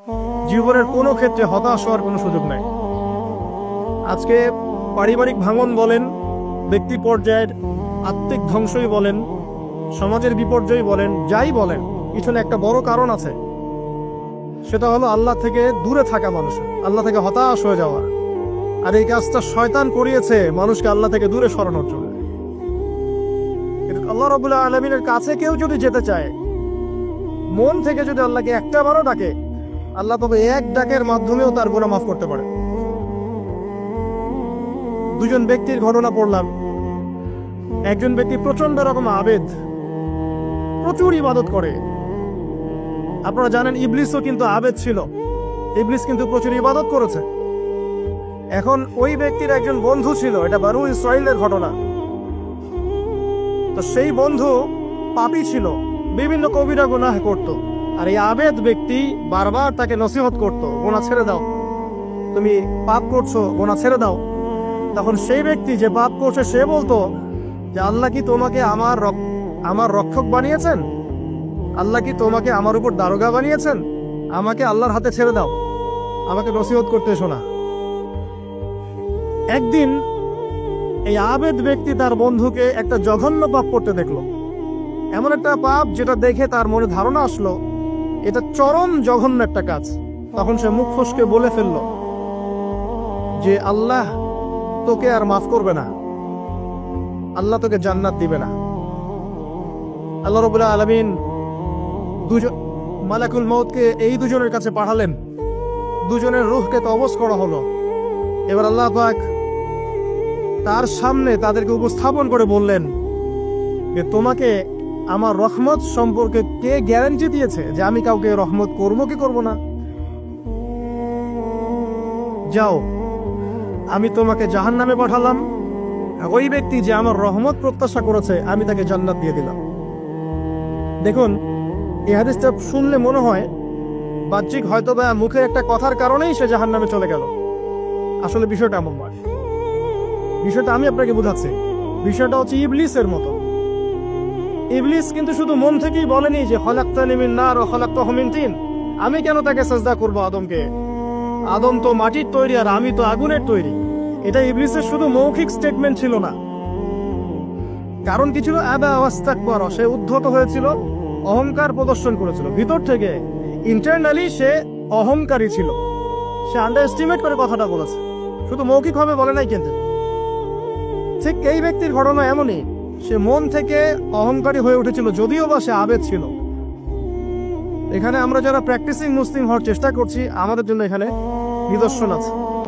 জীবনের কোনো ক্ষেত্রে হতাশ হওয়ার কোনো সুযোগ নাই। আজকে পারিবারিক ভাঙন বলেন, ব্যক্তি পর্যায়ের আত্মিক ধ্বংসই বলেন, সমাজের বিপর্যয় বলেন, যাই বলেন, পিছনে একটা বড় কারণ আছে। সেটা হলো আল্লাহ থেকে দূরে থাকা মানুষ, আল্লাহ থেকে হতাশ হয়ে যাওয়া। আর এই কাজটা শয়তান করিয়েছে মানুষকে আল্লাহ থেকে দূরে সরানোর জন্য। আল্লাহ রাব্বুল আলামিনের কাছে কেউ যদি যেতে চায়, মন থেকে যদি আল্লাহকে একটা বারও ডাকে, আল্লাহ তবে এক ডাকের মাধ্যমেও তার গুনাহ মাফ করতে পারে। দুজন ব্যক্তির ঘটনা পড়লাম। একজন ব্যক্তি প্রচন্ড রকম আবেদ, প্রচুর ইবাদত করে। আপনারা জানেন ইবলিসও কিন্তু আবেদ ছিল, ইবলিস কিন্তু প্রচুর ইবাদত করেছে। এখন ওই ব্যক্তির একজন বন্ধু ছিল, এটা বানু ইসরাইলের ঘটনা। তো সেই বন্ধু পাপী ছিল, বিভিন্ন কবিরা গুনাহ করত। আর এই আবেদ ব্যক্তি বারবার তাকে নসিহত করত, গুনাহ ছেড়ে দাও, তুমি পাপ করছো, গুনাহ ছেড়ে দাও। তখন সেই ব্যক্তি যে পাপ করছে সে বলতো যে আল্লাহ কি তোমাকে আমার রক্ষক বানিয়েছেন? আল্লাহ কি তোমাকে আমার উপর দারোগা বানিয়েছেন? আমাকে আল্লাহর হাতে ছেড়ে দাও, আমাকে নসিহত করতে এসো না। একদিন এই আবেদ ব্যক্তি তার বন্ধুকে একটা জঘন্য পাপ করতে দেখলো, এমন একটা পাপ যেটা দেখে তার মনে ধারণা আসলো এটা চরম জঘন্য একটা কাজ। তখন সে মুখ ফসকে বলে ফেললো যে আল্লাহ তোকে আর মাফ করবে না, আল্লাহ তোকে জান্নাত দিবে না। আল্লাহ রাব্বুল আলামিন মালাকুল মউতকে এই দুজনের কাছে পাঠালেন, দুজনের রূহকে কবজ করা হলো। এবার আল্লাহ পাক তার সামনে তাদেরকে উপস্থাপন করে বললেন যে তোমাকে আমার রহমত সম্পর্কে কে গ্যারান্টি দিয়েছে যে আমি কাউকে রহমত করবো কি করব না? যাও, আমি তোমাকে জাহান্নামে পাঠালাম, ওই ব্যক্তি যে আমার রহমত প্রত্যাশা করেছে আমি তাকে জান্নাত দিয়ে দিলাম। দেখুন, এই হাদিসটা শুনলে মনে হয় বাহ্যিক হয়তো বা মুখের একটা কথার কারণেই সে জাহান্নামে চলে গেল। আসলে বিষয়টা এমন নয়। বিষয়টা আমি আপনাকে বোঝাচ্ছি। বিষয়টা হচ্ছে ইবলিসের মতো। ইবলিস কিন্তু শুধু মন থেকেই বলেনি যে খলাকতানি মিন নার ওয়া খলাকতাহু মিন তিন, আমি কেন তাকে সাজদা করব আদমকে? আদম তো মাটির তৈরি আর আমি তো আগুনের তৈরি। এটা ইবলিসের শুধু মৌখিক স্টেটমেন্ট ছিল না, কারণ কি ছিল? আবা ওয়াস্তাকবার, সে উদ্ধত হয়েছিল, অহংকার প্রদর্শন করেছিল। ভিতর থেকে ইন্টারনালি সে অহংকারী ছিল, সে আন্ডারএস্টিমেট করে কথাটা বলেছে, শুধু মৌখিকভাবে বলে নাই। কিন্তু ঠিক এই ব্যক্তির ঘটনা এমনই, সে মন থেকে অহংকারী হয়ে উঠেছিল, যদিও বা সে আবেদ ছিল। এখানে আমরা যারা প্র্যাকটিসিং মুসলিম হওয়ার চেষ্টা করছি, আমাদের জন্য এখানে নিদর্শন আছে।